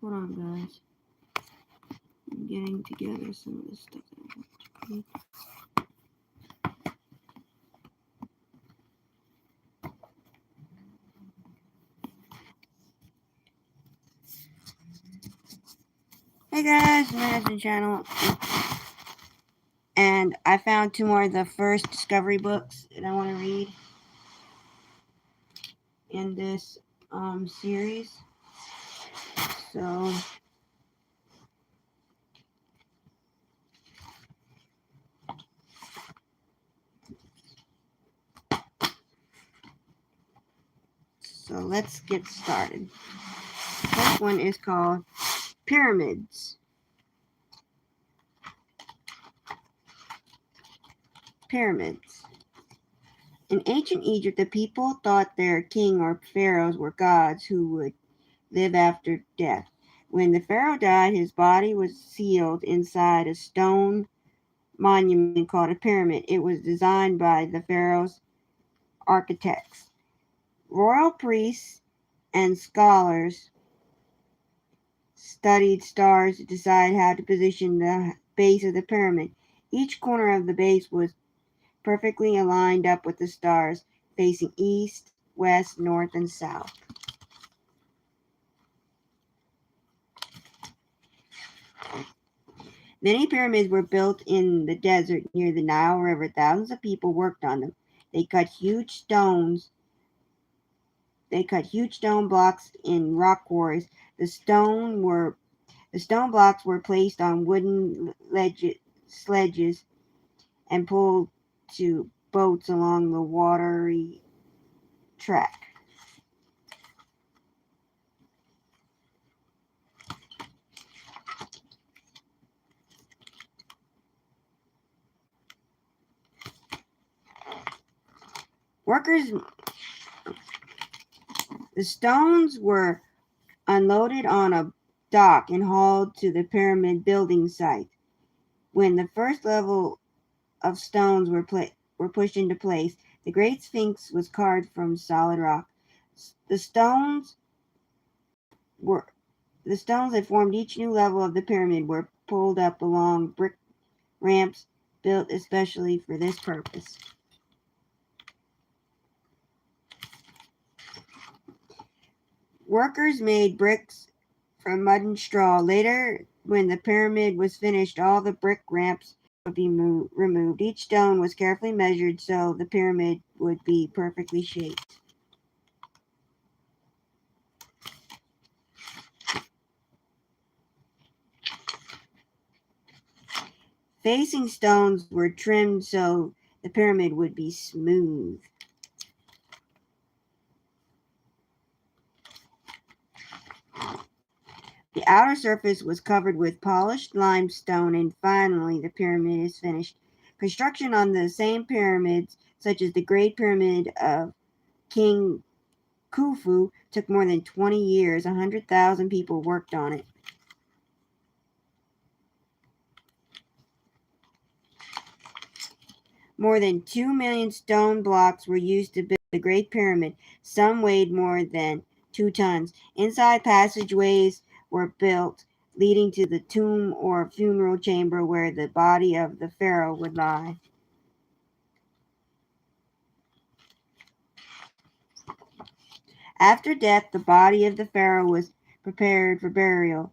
Hold on, guys. I'm getting together some of the stuff that I want to read. Hey guys, Maryanne channel, and I found 2 more of the first Discovery books that I want to read in this series. So let's get started. The first one is called Pyramids. Pyramids. In ancient Egypt, the people thought their king or pharaohs were gods who would live after death. When the pharaoh died, his body was sealed inside a stone monument called a pyramid. It was designed by the pharaoh's architects. Royal priests and scholars studied stars to decide how to position the base of the pyramid. Each corner of the base was perfectly aligned up with the stars, facing east, west, north, and south. Many pyramids were built in the desert near the Nile River. Thousands of people worked on them. They cut huge stone blocks in rock quarries. The stone blocks were placed on wooden sledges and pulled to boats along the watery track. The stones were unloaded on a dock and hauled to the pyramid building site. When the first level of stones were pushed into place, the Great Sphinx was carved from solid rock. The stones that formed each new level of the pyramid were pulled up along brick ramps built especially for this purpose. Workers made bricks from mud and straw. Later, when the pyramid was finished, all the brick ramps would be removed. Each stone was carefully measured so the pyramid would be perfectly shaped. Facing stones were trimmed so the pyramid would be smooth. The outer surface was covered with polished limestone, and finally the pyramid is finished. Construction on the same pyramids, such as the Great Pyramid of King Khufu, took more than 20 years. 100,000 people worked on it. More than 2 million stone blocks were used to build the Great Pyramid. Some weighed more than 2 tons. Inside passageways were built, leading to the tomb or funeral chamber where the body of the pharaoh would lie. After death, the body of the pharaoh was prepared for burial.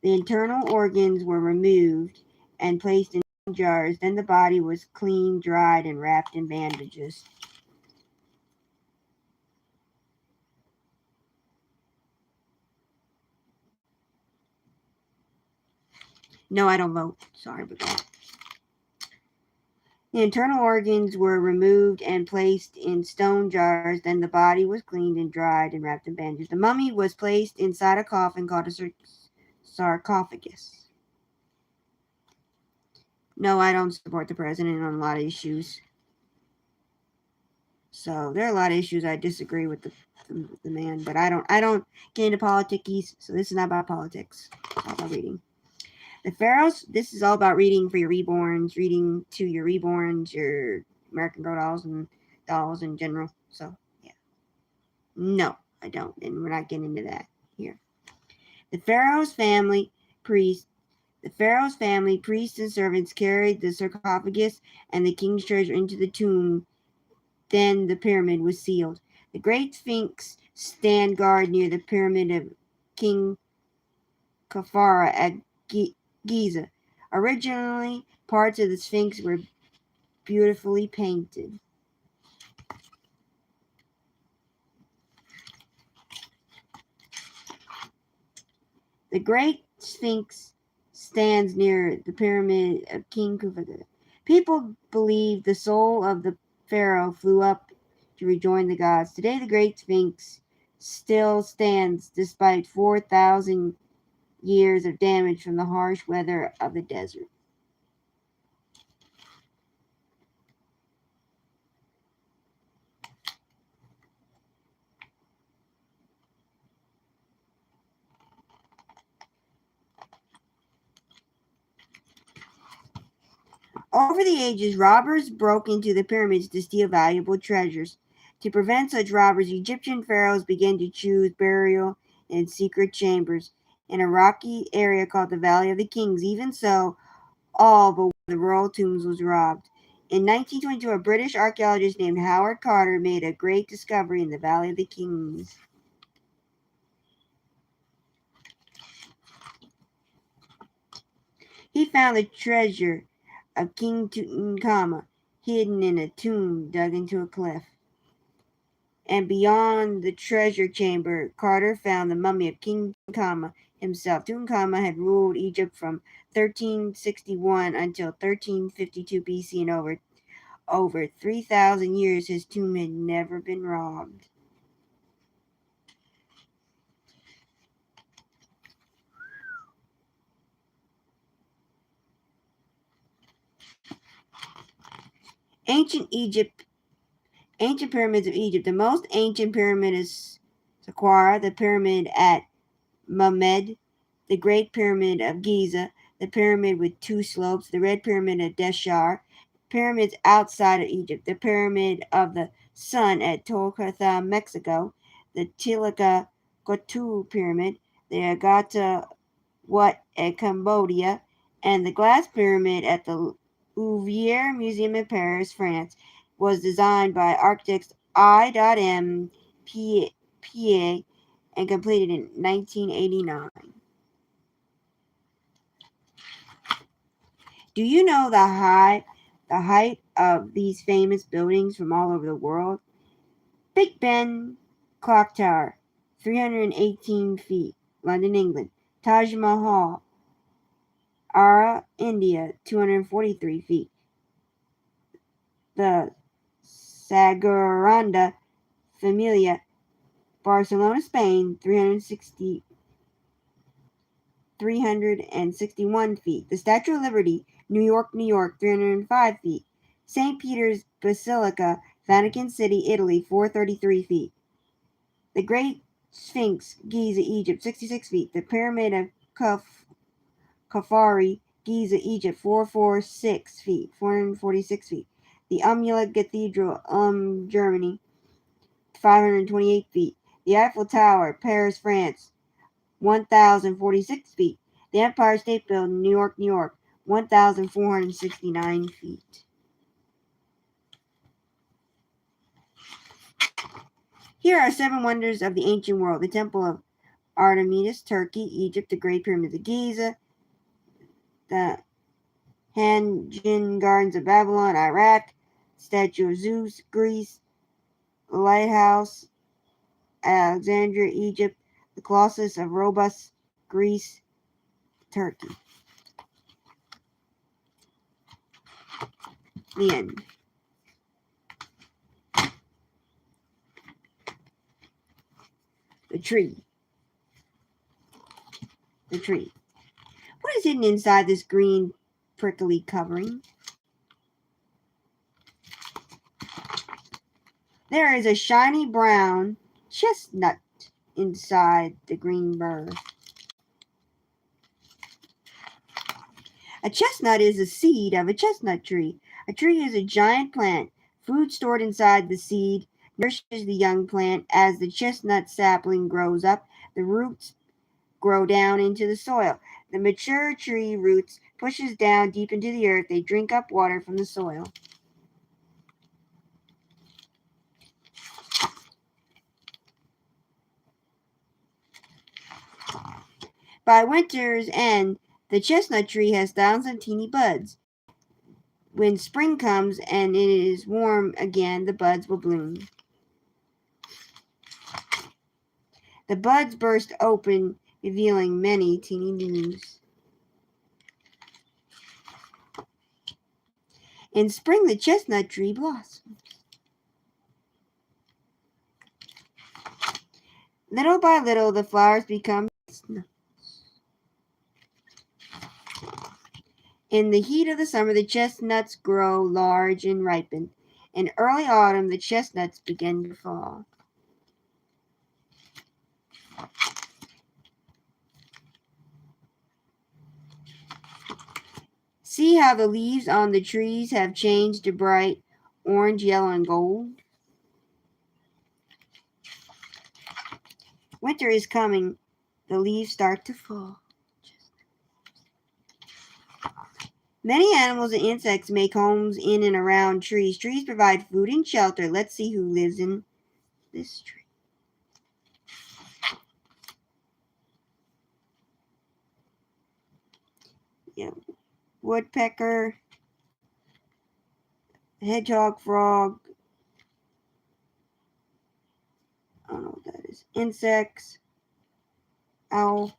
The internal organs were removed and placed in jars. Then the body was cleaned, dried, and wrapped in bandages. No, I don't vote. Sorry about that. The internal organs were removed and placed in stone jars. Then the body was cleaned and dried and wrapped in bandages. The mummy was placed inside a coffin called a sarcophagus. No, I don't support the president on a lot of issues. So there are a lot of issues I disagree with the man, but I don't get into politics. So this is not about politics. It's all about reading. The pharaohs. This is all about reading for your reborns, reading to your reborns, your American Girl dolls and dolls in general. So yeah, no, I don't, and we're not getting into that here. The Pharaoh's family priests and servants carried the sarcophagus and the king's treasure into the tomb. Then the pyramid was sealed. The great Sphinx stand guard near the pyramid of King Khafra at Giza. Originally, parts of the Sphinx were beautifully painted. The great Sphinx stands near the pyramid of King Khafra. People believe the soul of the pharaoh flew up to rejoin the gods. Today, the great Sphinx still stands despite 4,000 years of damage from the harsh weather of the desert. Over the ages, robbers broke into the pyramids to steal valuable treasures. To prevent such robberies, Egyptian pharaohs began to choose burial in secret chambers in a rocky area called the Valley of the Kings. Even so, all but one of the royal tombs was robbed. In 1922, a British archaeologist named Howard Carter made a great discovery in the Valley of the Kings. He found the treasure of King Tutankhamun hidden in a tomb dug into a cliff. And beyond the treasure chamber, Carter found the mummy of King Tutankhamun himself. Tutankhamun had ruled Egypt from 1361 until 1352 BC, and over 3,000 years his tomb had never been robbed. Ancient pyramids of Egypt. The most ancient pyramid is Saqqara, the pyramid at Mahmed, the Great Pyramid of Giza, the pyramid with two slopes, the Red Pyramid of Deshar, pyramids outside of Egypt, the Pyramid of the Sun at Tolcatha, Mexico, the Tilaca-Kotu Pyramid, the Agata Wat at Cambodia, and the Glass Pyramid at the Louvre Museum in Paris, France, was designed by architects I.M. Pie and completed in 1989. Do you know the height of these famous buildings from all over the world? Big Ben Clock Tower, 318 feet, London, England. Taj Mahal, Ara, India, 243 feet. The Sagrada Familia, Barcelona, Spain, 361 feet. The Statue of Liberty, New York, 305 feet. St. Peter's Basilica, Vatican City, Italy, 433 feet. The Great Sphinx, Giza, Egypt, 66 feet. The Pyramid of Khafra, Giza, Egypt, 446 feet, 446 feet. The Amulet Cathedral, Germany, 528 feet. The Eiffel Tower, Paris, France, 1,046 feet. The Empire State Building, New York, 1,469 feet. Here are 7 wonders of the ancient world. The Temple of Artemis, Turkey, Egypt, the Great Pyramids of Giza, the Hanjin Gardens of Babylon, Iraq, Statue of Zeus, Greece, the Lighthouse, Alexandria, Egypt, the Colossus of Rhodes, Greece, Turkey. The end. The tree. The tree. What is hidden inside this green prickly covering? There is a shiny brown chestnut inside the green burr. A chestnut is the seed of a chestnut tree. A tree is a giant plant. Food stored inside the seed nourishes the young plant. As the chestnut sapling grows up, the roots grow down into the soil. The mature tree roots pushes down deep into the earth. They drink up water from the soil. By winter's end, the chestnut tree has thousands of teeny buds. When spring comes and it is warm again, the buds will bloom. The buds burst open, revealing many teeny leaves. In spring, the chestnut tree blossoms. Little by little, the flowers become chestnuts. In the heat of the summer, the chestnuts grow large and ripen. In early autumn, the chestnuts begin to fall. See how the leaves on the trees have changed to bright orange, yellow, and gold? Winter is coming. The leaves start to fall. Many animals and insects make homes in and around trees. Trees provide food and shelter. Let's see who lives in this tree. Yeah. Woodpecker, hedgehog, frog. I don't know what that is. Insects, owl.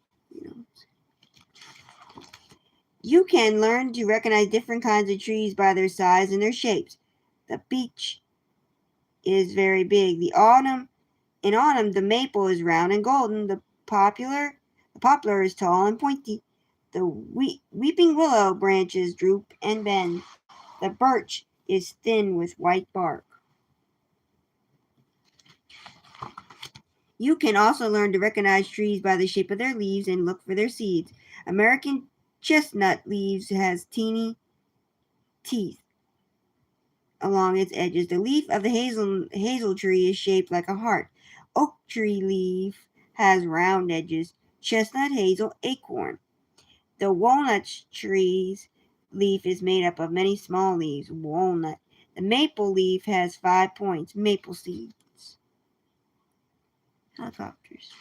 You can learn to recognize different kinds of trees by their size and their shapes. The beech is very big. In autumn, the maple is round and golden. The poplar is tall and pointy. The weeping willow branches droop and bend. The birch is thin with white bark. You can also learn to recognize trees by the shape of their leaves and look for their seeds. American chestnut leaves has teeny teeth along its edges. The leaf of the hazel tree is shaped like a heart. Oak tree leaf has round edges. Chestnut, hazel, acorn. The walnut tree's leaf is made up of many small leaves. Walnut. The maple leaf has 5 points. Maple seeds. Helicopters.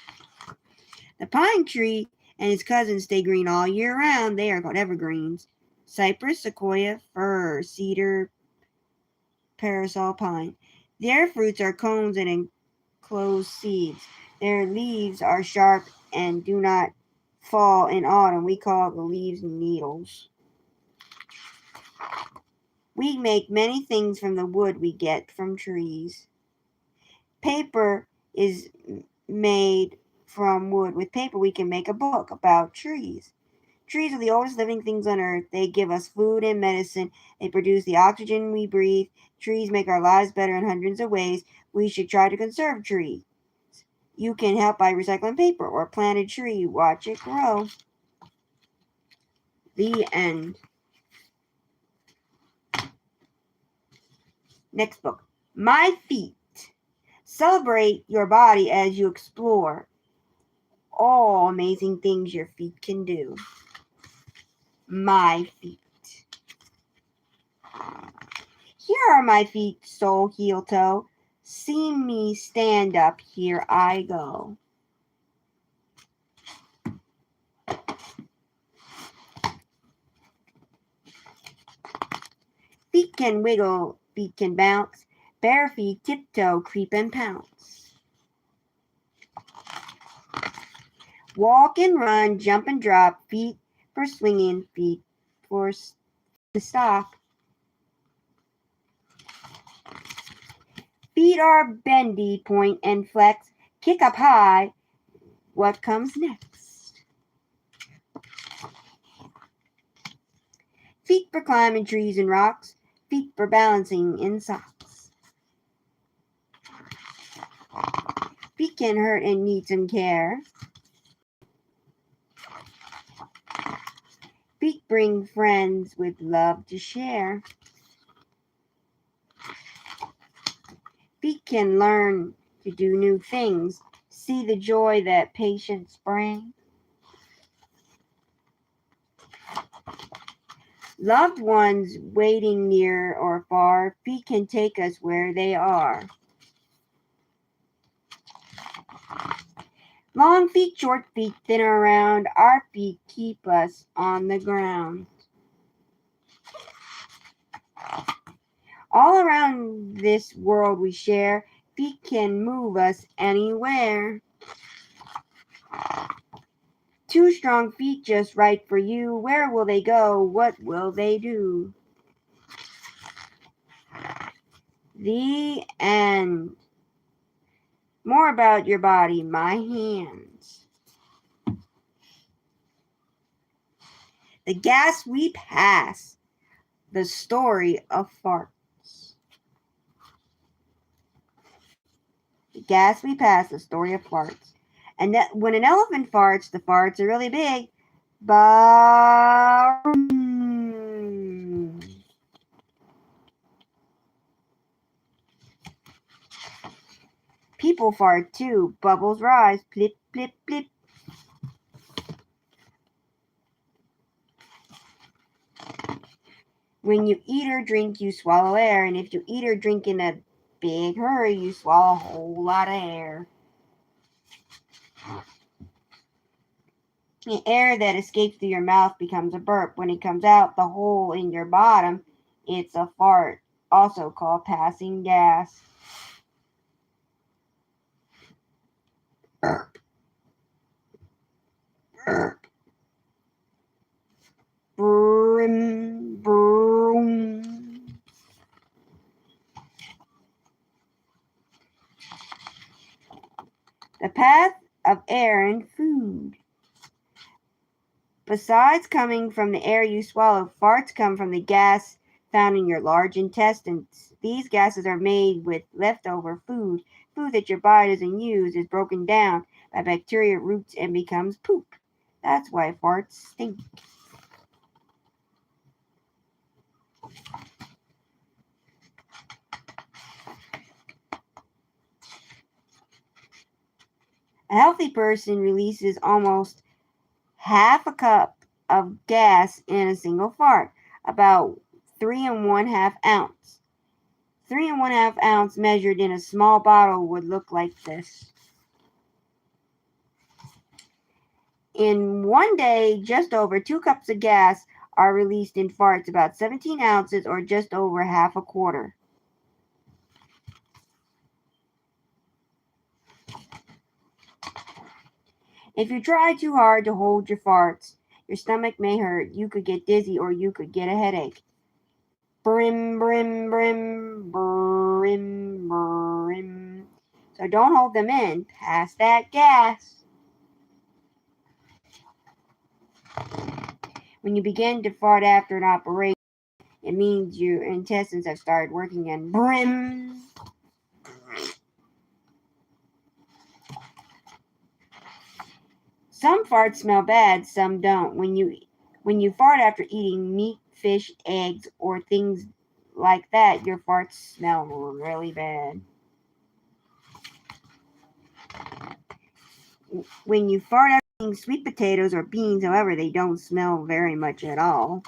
The pine tree and its cousins stay green all year round. They are called evergreens. Cypress, sequoia, fir, cedar, parasol, pine. Their fruits are cones and enclosed seeds. Their leaves are sharp and do not fall in autumn. We call the leaves needles. We make many things from the wood we get from trees. Paper is made from wood. With paper, we can make a book about trees. Trees are the oldest living things on earth. They give us food and medicine. They produce the oxygen we breathe. Trees make our lives better in hundreds of ways. We should try to conserve trees. You can help by recycling paper or plant a tree. Watch it grow. The end. Next book. My Feet. Celebrate your body as you explore all amazing things your feet can do. My feet. Here are my feet, sole, heel, toe. See me stand up, here I go. Feet can wiggle, feet can bounce. Bare feet tiptoe, creep and pounce. Walk and run, jump and drop, feet for swinging, feet for the stop. Feet are bendy, point and flex. Kick up high. What comes next? Feet for climbing trees and rocks. Feet for balancing in socks. Feet can hurt and need some care. Feet bring friends with love to share. Feet can learn to do new things. See the joy that patience brings. Loved ones waiting near or far, feet can take us where they are. Long feet, short feet, thin or round, our feet keep us on the ground. All around this world we share, feet can move us anywhere. Two strong feet just right for you. Where will they go? What will they do? The end. More about your body, my hands. The gas we pass. The story of farts. The gas we pass. The story of farts. And that when an elephant farts, the farts are really big. People fart too. Bubbles rise. Plip, plip, plip. When you eat or drink, you swallow air. And if you eat or drink in a big hurry, you swallow a whole lot of air. The air that escapes through your mouth becomes a burp. When it comes out the hole in your bottom, it's a fart, also called passing gas. Burp. Burp. Brim, broom. The path of air and food. Besides coming from the air you swallow, farts come from the gas found in your large intestines. These gases are made with leftover food. Food that your body doesn't use is broken down by bacteria roots and becomes poop. That's why farts stink. A healthy person releases almost half a cup of gas in a single fart, about 3½ ounce. 3½ ounce measured in a small bottle would look like this. In one day, just over 2 cups of gas are released in farts, about 17 ounces or just over half a quarter. If you try too hard to hold your farts, your stomach may hurt, you could get dizzy, or you could get a headache. Brim, brim, brim, brim, brim. So don't hold them in. Pass that gas. When you begin to fart after an operation, it means your intestines have started working and brim. Some farts smell bad, some don't. When you fart after eating meat, fish, eggs, or things like that, your farts smell really bad. When you fart after eating sweet potatoes or beans, however, they don't smell very much at all.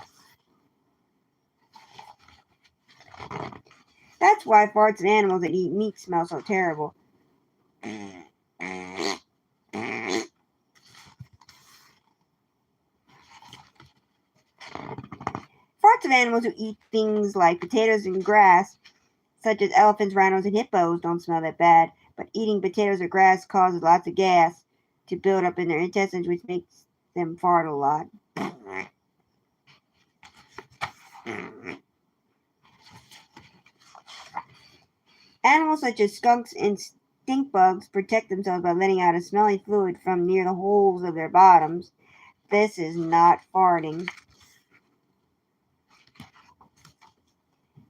That's why farts and animals that eat meat smell so terrible. Farts of animals who eat things like potatoes and grass, such as elephants, rhinos, and hippos, don't smell that bad. But eating potatoes or grass causes lots of gas to build up in their intestines, which makes them fart a lot. Animals such as skunks and stink bugs protect themselves by letting out a smelly fluid from near the holes of their bottoms. This is not farting.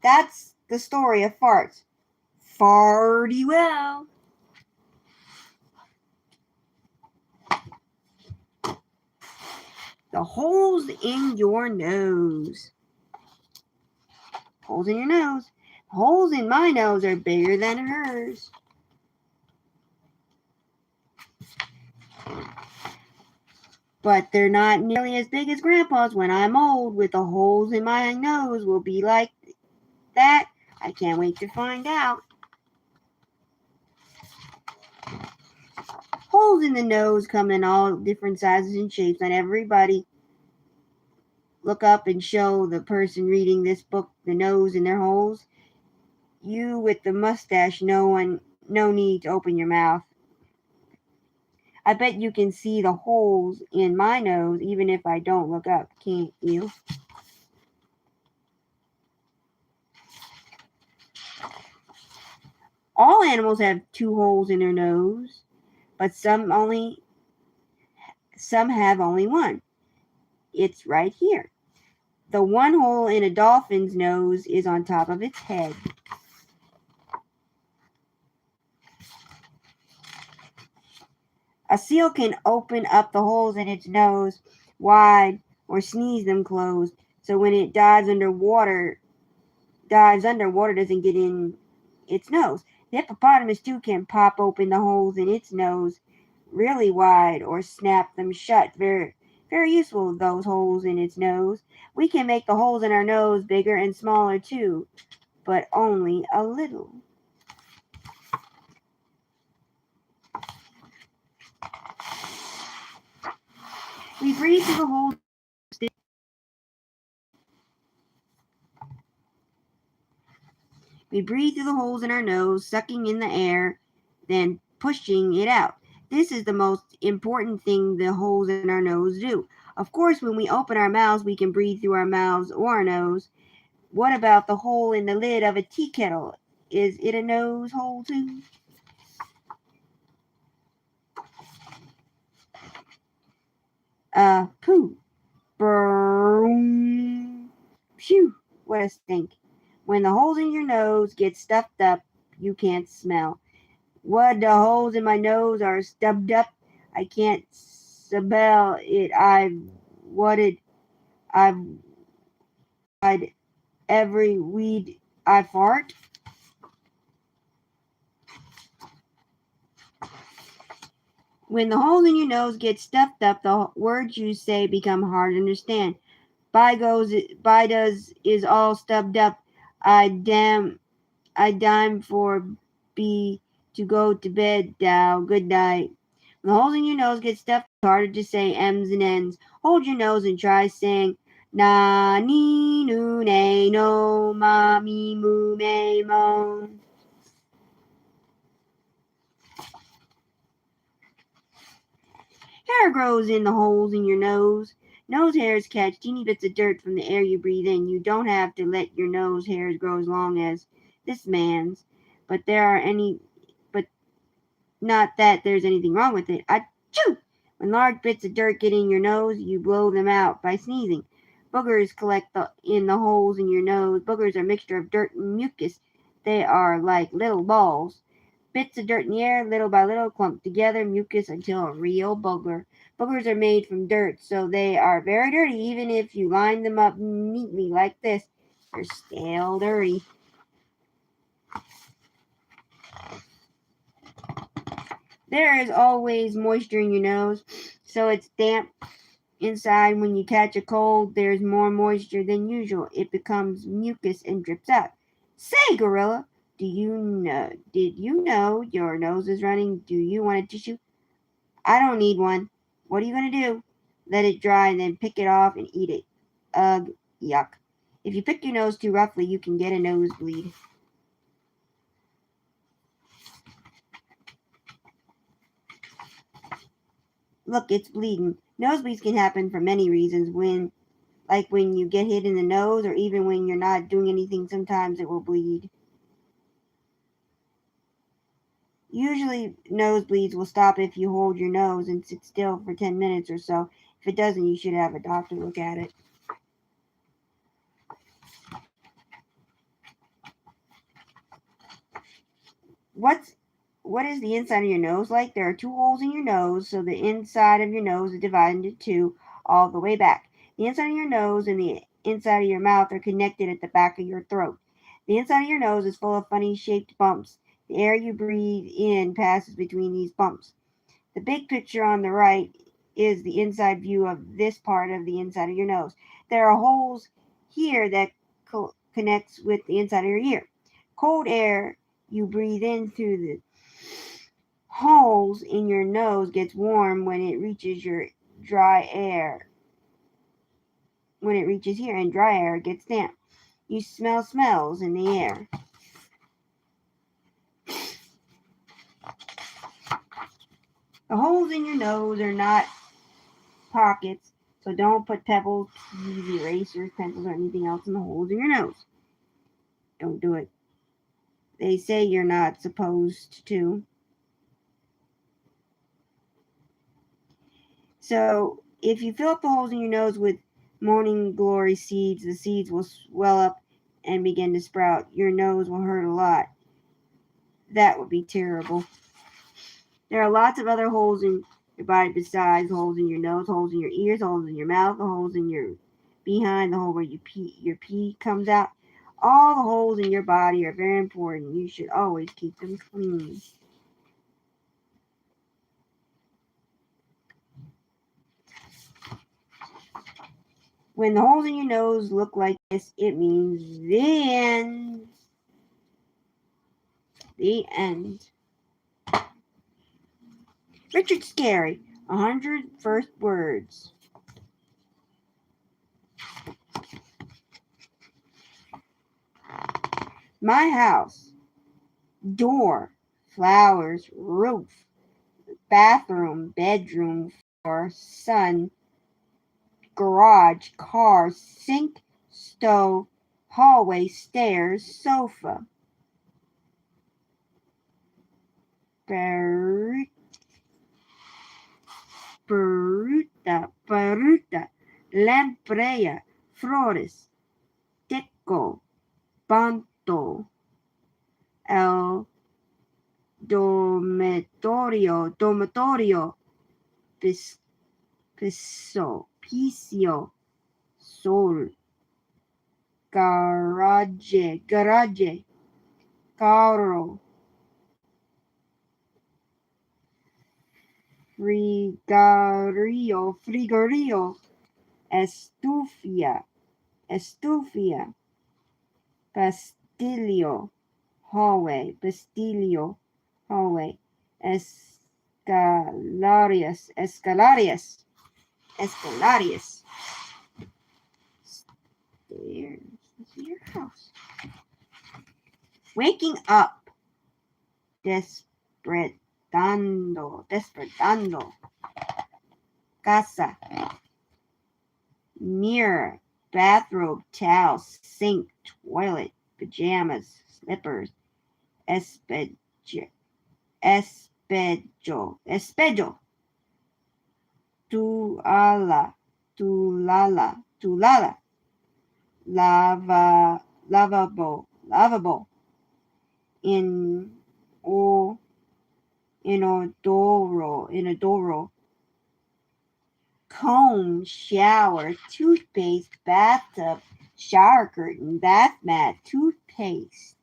That's the story of farts. Farty well. The holes in your nose. Holes in your nose. Holes in my nose are bigger than hers. but they're not nearly as big as Grandpa's. When I'm old, with the holes in my nose, will be like that. I can't wait to find out. Holes in the nose come in all different sizes and shapes. Not everybody look up and show the person reading this book the nose in their holes. You with the mustache, no need to open your mouth. I bet you can see the holes in my nose even if I don't look up, can't you? All animals have two holes in their nose, but some have only one. It's right here. The one hole in a dolphin's nose is on top of its head. A seal can open up the holes in its nose wide or sneeze them closed, so when it dives underwater doesn't get in its nose. The hippopotamus too can pop open the holes in its nose really wide or snap them shut. Very, very useful, those holes in its nose. We can make the holes in our nose bigger and smaller too, but only a little. We breathe through the holes. We breathe through the holes in our nose, sucking in the air, then pushing it out. This is the most important thing the holes in our nose do. Of course, when we open our mouths, we can breathe through our mouths or our nose. What about the hole in the lid of a tea kettle? Is it a nose hole too? Poo. Boom. Phew. What a stink. When the holes in your nose get stuffed up, you can't smell. What the holes in my nose are stubbed up. I can't smell it. I've tried every weed I fart. When the holes in your nose get stuffed up, the words you say become hard to understand. By does is all stubbed up. I dime for be to go to bed now. Good night. When the holes in your nose get stuffed, it's harder to say M's and N's. Hold your nose and try saying na ni nu ne no ma mi mu me mo. Hair grows in the holes in your nose. Nose hairs catch teeny bits of dirt from the air you breathe in. You don't have to let your nose hairs grow as long as this man's, but but not that there's anything wrong with it. Achoo! When large bits of dirt get in your nose, you blow them out by sneezing. Boogers collect in the holes in your nose. Boogers are a mixture of dirt and mucus. They are like little balls. Bits of dirt in the air, little by little, clump together, mucus until a real booger. Boogers are made from dirt, so they are very dirty, even if you line them up neatly like this. They're still dirty. There is always moisture in your nose, so it's damp inside. When you catch a cold, there's more moisture than usual. It becomes mucus and drips out. Say, gorilla, did you know your nose is running? Do you want a tissue? I don't need one. What are you going to do? Let it dry and then pick it off and eat it. Ugh, yuck. If you pick your nose too roughly, you can get a nosebleed. Look, it's bleeding. Nosebleeds can happen for many reasons. Like when you get hit in the nose, or even when you're not doing anything, sometimes it will bleed. Usually, nosebleeds will stop if you hold your nose and sit still for 10 minutes or so. If it doesn't, you should have a doctor look at it. What is the inside of your nose like? There are two holes in your nose, so the inside of your nose is divided into two all the way back. The inside of your nose and the inside of your mouth are connected at the back of your throat. The inside of your nose is full of funny shaped bumps. The air you breathe in passes between these bumps. The big picture on the right is the inside view of this part of the inside of your nose. There are holes here that connects with the inside of your ear. Cold air you breathe in through the holes in your nose gets warm when it reaches your dry air. When it reaches here, and dry air gets damp. You smell smells in the air. The holes in your nose are not pockets, so don't put pebbles, peas, erasers, pencils, or anything else in the holes in your nose. Don't do it. They say you're not supposed to. So if you fill up the holes in your nose with morning glory seeds, the seeds will swell up and begin to sprout. Your nose will hurt a lot. That would be terrible. There are lots of other holes in your body besides holes in your nose, holes in your ears, holes in your mouth, the holes in your behind, the hole where your pee comes out. All the holes in your body are very important. You should always keep them clean. When the holes in your nose look like this, it means the end. The end. Richard Scarry, 100 First Words. My house. Door. Flowers. Roof. Bathroom. Bedroom. Floor. Sun. Garage. Car. Sink. Stove. Hallway. Stairs. Sofa. Peruta, lamprey, flores, teco, banto, el dormitorio, piso, sol, garage, carro, frigorío, estufia, bastillo, hallway, escalarias, Stairs. This is your house. Waking up, despertando, casa, mirror, bathrobe, towel, sink, toilet, pajamas, slippers, espejo, tulala, lavabo, inodoro, comb, shower, toothpaste, bathtub, shower curtain, bath mat, toothpaste.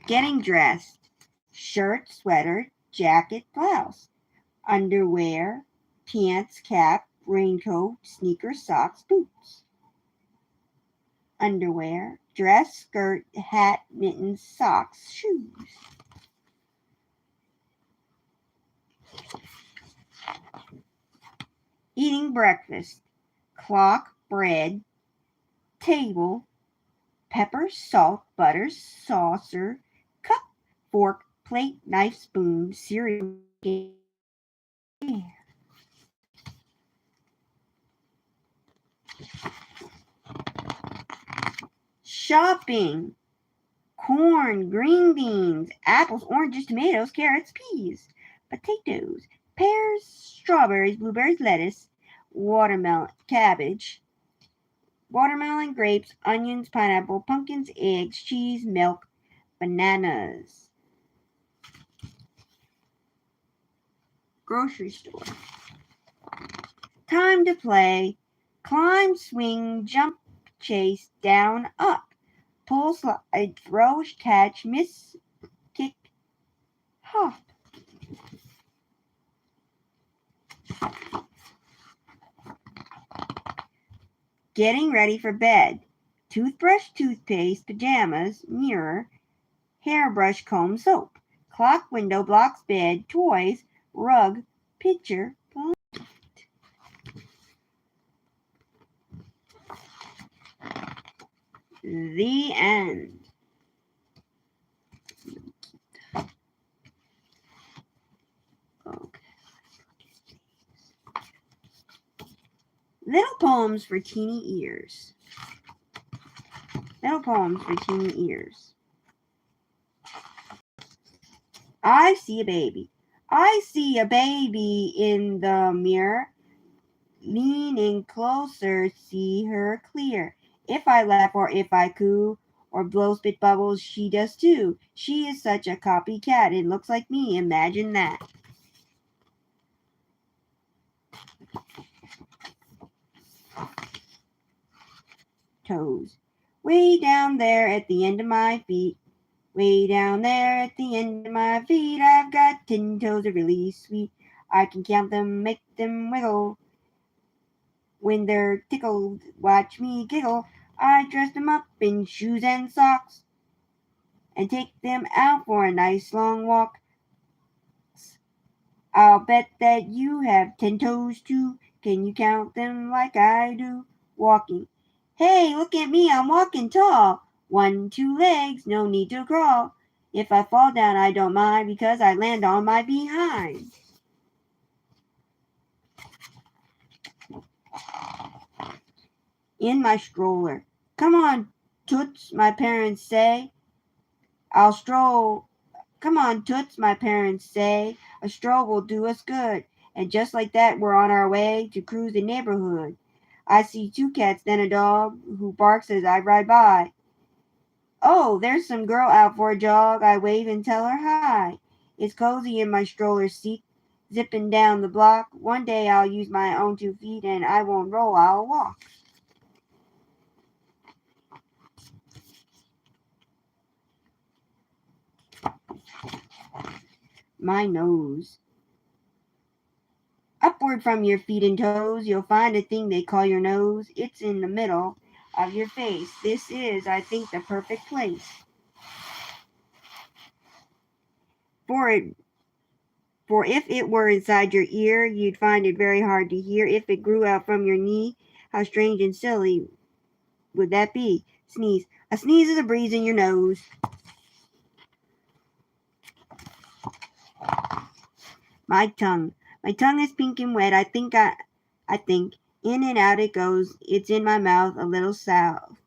Getting dressed. Shirt, sweater, jacket, blouse. Underwear, pants, cap, raincoat, sneakers, socks, boots. Underwear, dress, skirt, hat, mittens, socks, shoes. Eating breakfast. Clock, bread, table, pepper, salt, butter, saucer, cup, fork, plate, knife, spoon, cereal. Shopping. Corn, green beans, apples, oranges, tomatoes, carrots, peas, potatoes, pears, strawberries, blueberries, lettuce, watermelon, cabbage, watermelon, grapes, onions, pineapple, pumpkins, eggs, cheese, milk, bananas. Grocery store. Time to play. Climb, swing, jump, chase, down, up. Pull, slide, throw, catch, miss, kick, getting ready for bed. Toothbrush, toothpaste, pajamas, mirror, hairbrush, comb, soap. Clock, window, blocks, bed, toys, rug, picture, blanket. The end. Okay. Little poems for teeny ears. Little poems for teeny ears. I see a baby. I see a baby in the mirror. Leaning closer, see her clear. If I laugh or if I coo or blow spit bubbles, she does too. She is such a copycat. It looks like me. Imagine that. Toes. Way down there at the end of my feet. Way down there at the end of my feet, I've got 10 toes, are really sweet. I can count them, make them wiggle. When they're tickled, watch me giggle. I dress them up in shoes and socks and take them out for a nice long walk. I'll bet that you have 10 toes too. Can you count them like I do? Walking. Hey, look at me, I'm walking tall. 1, 2 legs, no need to crawl. If I fall down, I don't mind because I land on my behind. In my stroller. Come on, Toots, my parents say. I'll stroll. Come on, Toots, my parents say. A stroll will do us good. And just like that, we're on our way to cruise the neighborhood. I see 2 cats, then a dog who barks as I ride by. Oh, there's some girl out for a jog. I wave and tell her hi. It's cozy in my stroller seat, zipping down the block. One day I'll use my own 2 feet and I won't roll, I'll walk. My nose. Upward from your feet and toes, you'll find a thing they call your nose. It's in the middle of your face. This is, I think, the perfect place for it. For if it were inside your ear, you'd find it very hard to hear. If it grew out from your knee, how strange and silly would that be? Sneeze. A sneeze is a breeze in your nose. My tongue. My tongue is pink and wet. I think in and out it goes. It's in my mouth a little south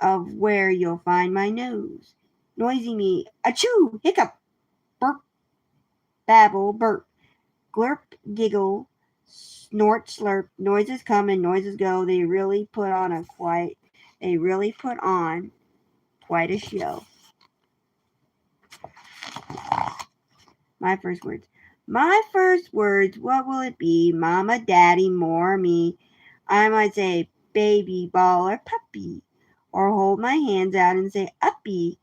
of where you'll find my nose. Noisy me. Achoo! Hiccup. Burp. Babble. Burp. Glurp. Giggle. Snort. Slurp. Noises come and noises go. They really put on quite a show. My first words. My first words, what will it be? Mama, daddy, more me. I might say baby, ball, or puppy. Or hold my hands out and say uppy.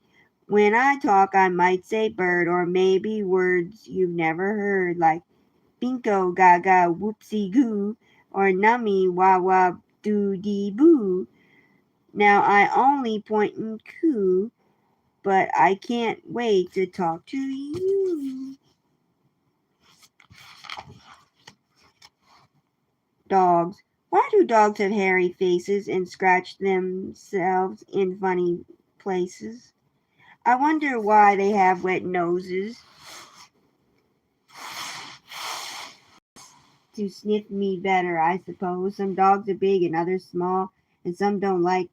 When I talk, I might say bird, or maybe words you've never heard, like bingo, gaga, whoopsie goo, or nummy, wah wah, doo dee boo. Now I only point and coo, but I can't wait to talk to you. Dogs. Why do dogs have hairy faces and scratch themselves in funny places? I wonder why they have wet noses. To sniff me better, I suppose. Some dogs are big and others small, and some don't like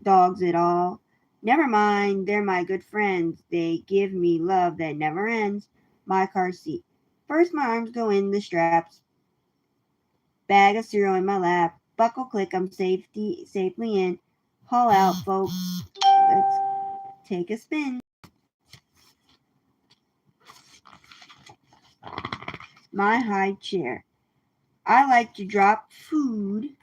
dogs at all. Never mind, they're my good friends. They give me love that never ends. My car seat. First, my arms go in the straps. Bag of cereal in my lap. Buckle click, I'm safely in. Haul out, folks. Let's take a spin. My high chair. I like to drop food